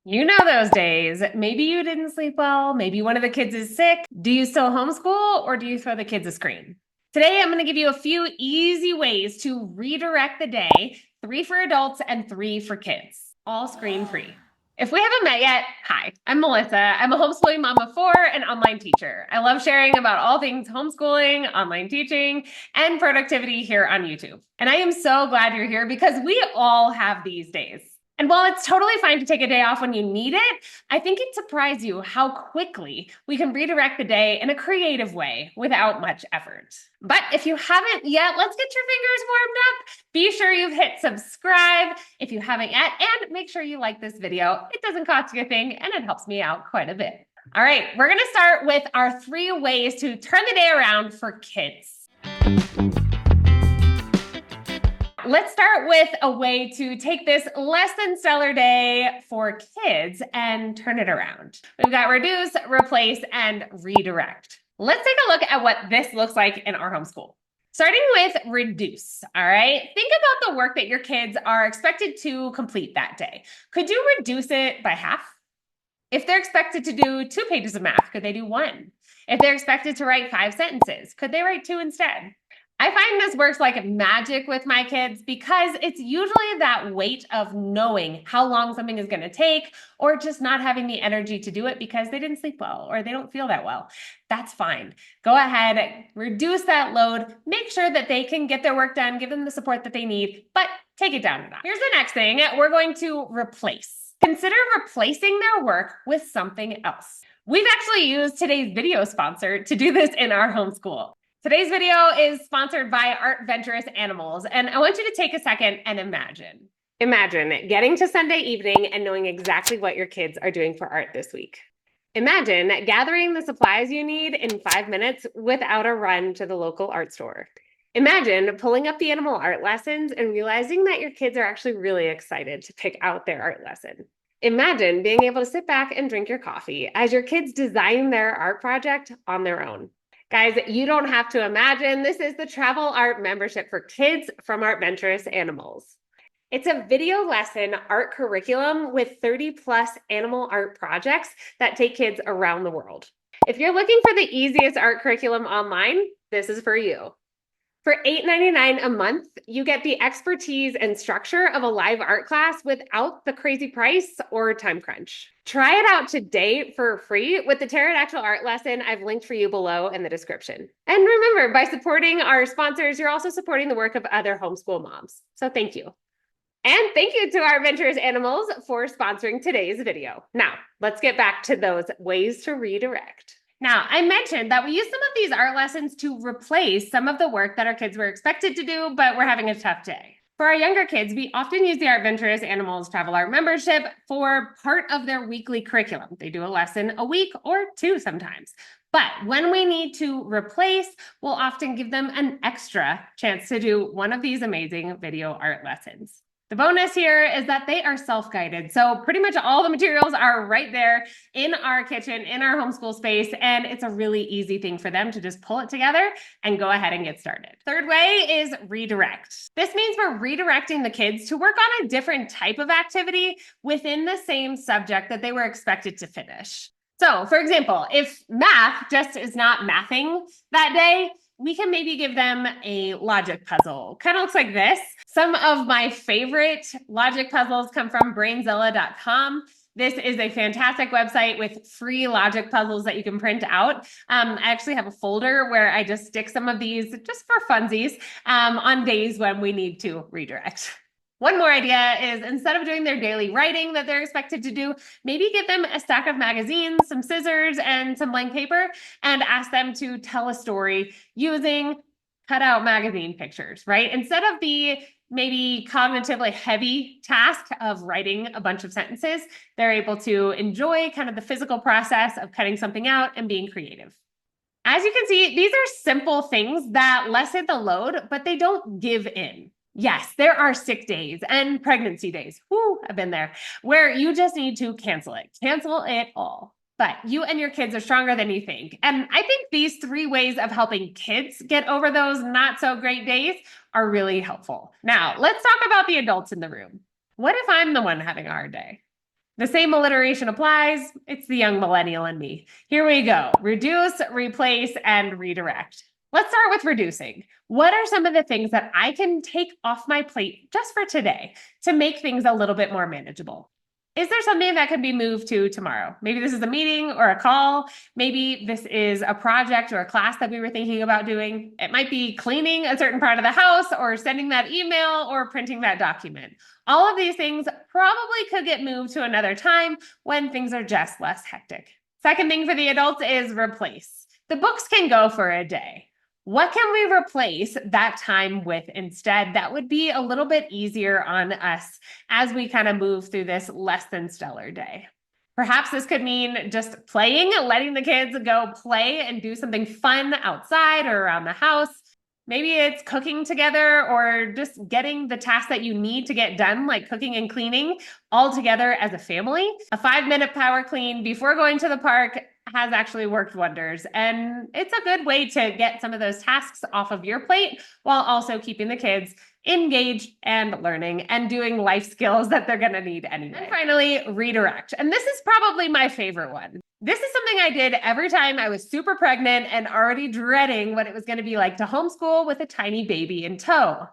You know those days. Maybe you didn't sleep well. Maybe one of the kids is sick. Do you still homeschool or do you throw the kids a screen? Today, I'm going to give you a few easy ways to redirect the day, 3 for adults and 3 for kids, all screen free. If we haven't met yet, hi, I'm Melissa. I'm a homeschooling mom of 4 and online teacher. I love sharing about all things homeschooling, online teaching, and productivity here on YouTube. And I am so glad you're here because we all have these days. And while it's totally fine to take a day off when you need it, I think it'd surprise you how quickly we can redirect the day in a creative way without much effort. But if you haven't yet, let's get your fingers warmed up. Be sure you've hit subscribe if you haven't yet, and make sure you like this video. It doesn't cost you a thing, and it helps me out quite a bit. All right, we're gonna start with our 3 ways to turn the day around for kids. Let's start with a way to take this less than stellar day for kids and turn it around. We've got reduce, replace, and redirect. Let's take a look at what this looks like in our homeschool. Starting with reduce, all right? Think about the work that your kids are expected to complete that day. Could you reduce it by half? If they're expected to do 2 pages of math, could they do 1? If they're expected to write 5 sentences, could they write 2 instead? I find this works like magic with my kids because it's usually that weight of knowing how long something is going to take or just not having the energy to do it because they didn't sleep well or they don't feel that well. That's fine. Go ahead, reduce that load, make sure that they can get their work done, give them the support that they need, but take it down a notch. Here's the next thing. We're going to replace. Consider replacing their work with something else. We've actually used today's video sponsor to do this in our homeschool. Today's video is sponsored by ARTVenturous Animals, and I want you to take a second and imagine. Imagine getting to Sunday evening and knowing exactly what your kids are doing for art this week. Imagine gathering the supplies you need in 5 minutes without a run to the local art store. Imagine pulling up the animal art lessons and realizing that your kids are actually really excited to pick out their art lesson. Imagine being able to sit back and drink your coffee as your kids design their art project on their own. Guys, you don't have to imagine. This is the travel art membership for kids from ARTVenturous Animals. It's a video lesson art curriculum with 30 plus animal art projects that take kids around the world. If you're looking for the easiest art curriculum online, this is for you. For $8.99 a month, you get the expertise and structure of a live art class without the crazy price or time crunch. Try it out today for free with the pterodactyl art lesson I've linked for you below in the description. And remember, by supporting our sponsors, you're also supporting the work of other homeschool moms. So thank you. And thank you to ARTVenturous Animals for sponsoring today's video. Now, let's get back to those ways to redirect. Now, I mentioned that we use some of these art lessons to replace some of the work that our kids were expected to do, but we're having a tough day. For our younger kids, we often use the ARTVenturous Animals Travel Art Membership for part of their weekly curriculum. They do a lesson a week or 2 sometimes. But when we need to replace, we'll often give them an extra chance to do one of these amazing video art lessons. The bonus here is that they are self-guided. So pretty much all the materials are right there in our kitchen, in our homeschool space, and it's a really easy thing for them to just pull it together and go ahead and get started. Third way is redirect. This means we're redirecting the kids to work on a different type of activity within the same subject that they were expected to finish. So for example, if math just is not mathing that day, we can maybe give them a logic puzzle. Kind of looks like this. Some of my favorite logic puzzles come from brainzilla.com. This is a fantastic website with free logic puzzles that you can print out. I actually have a folder where I just stick some of these just for funsies on days when we need to redirect. One more idea is instead of doing their daily writing that they're expected to do, maybe give them a stack of magazines, some scissors, and some blank paper, and ask them to tell a story using cutout magazine pictures, right? Instead of the maybe cognitively heavy task of writing a bunch of sentences, they're able to enjoy kind of the physical process of cutting something out and being creative. As you can see, these are simple things that lessen the load, but they don't give in. Yes, there are sick days and pregnancy days. Whoo, I've been there, where you just need to cancel it all. But you and your kids are stronger than you think. And I think these 3 ways of helping kids get over those not so great days are really helpful. Now, let's talk about the adults in the room. What if I'm the one having a hard day? The same alliteration applies. It's the young millennial in me. Here we go. Reduce, replace, and redirect. Let's start with reducing. What are some of the things that I can take off my plate just for today to make things a little bit more manageable? Is there something that can be moved to tomorrow? Maybe this is a meeting or a call. Maybe this is a project or a class that we were thinking about doing. It might be cleaning a certain part of the house or sending that email or printing that document. All of these things probably could get moved to another time when things are just less hectic. Second thing for the adults is replace. The books can go for a day. What can we replace that time with instead that would be a little bit easier on us as we kind of move through this less than stellar day? Perhaps this could mean just playing, letting the kids go play and do something fun outside or around the house. Maybe it's cooking together or just getting the tasks that you need to get done, like cooking and cleaning, all together as a family. A 5-minute power clean before going to the park has actually worked wonders. And it's a good way to get some of those tasks off of your plate while also keeping the kids engaged and learning and doing life skills that they're going to need anyway. And finally, redirect. And this is probably my favorite one. This is something I did every time I was super pregnant and already dreading what it was going to be like to homeschool with a tiny baby in tow.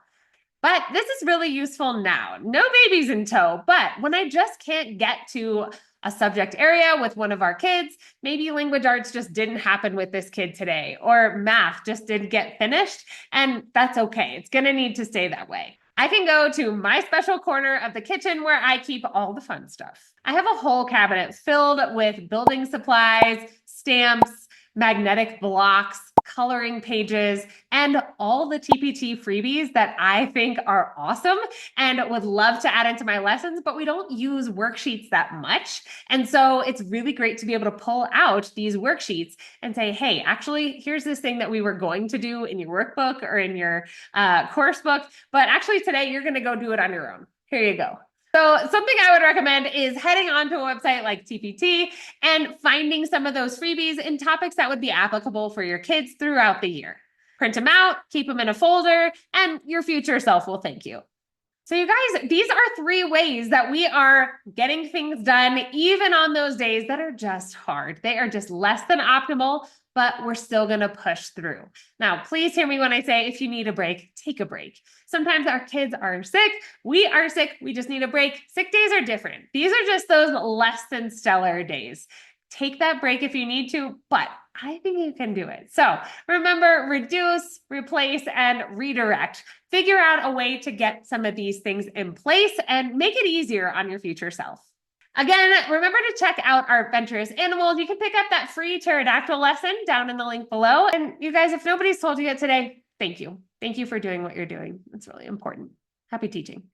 But this is really useful now. No babies in tow, but when I just can't get to a subject area with one of our kids, maybe language arts just didn't happen with this kid today, or math just didn't get finished, and that's okay. It's going to need to stay that way. I can go to my special corner of the kitchen where I keep all the fun stuff. I have a whole cabinet filled with building supplies, stamps, magnetic blocks, coloring pages, and all the TPT freebies that I think are awesome and would love to add into my lessons, but we don't use worksheets that much. And so it's really great to be able to pull out these worksheets and say, hey, actually, here's this thing that we were going to do in your workbook or in your course book, but actually today you're going to go do it on your own. Here you go. So something I would recommend is heading onto a website like TPT and finding some of those freebies in topics that would be applicable for your kids throughout the year. Print them out, keep them in a folder, and your future self will thank you. So you guys, these are 3 ways that we are getting things done, even on those days that are just hard. They are just less than optimal, but we're still going to push through. Now, please hear me when I say, if you need a break, take a break. Sometimes our kids are sick. We are sick. We just need a break. Sick days are different. These are just those less than stellar days. Take that break if you need to, but I think you can do it. So remember, reduce, replace, and redirect. Figure out a way to get some of these things in place and make it easier on your future self. Again, remember to check out ARTVenturous Animals. You can pick up that free pterodactyl lesson down in the link below. And you guys, if nobody's told you yet today, thank you. Thank you for doing what you're doing. It's really important. Happy teaching.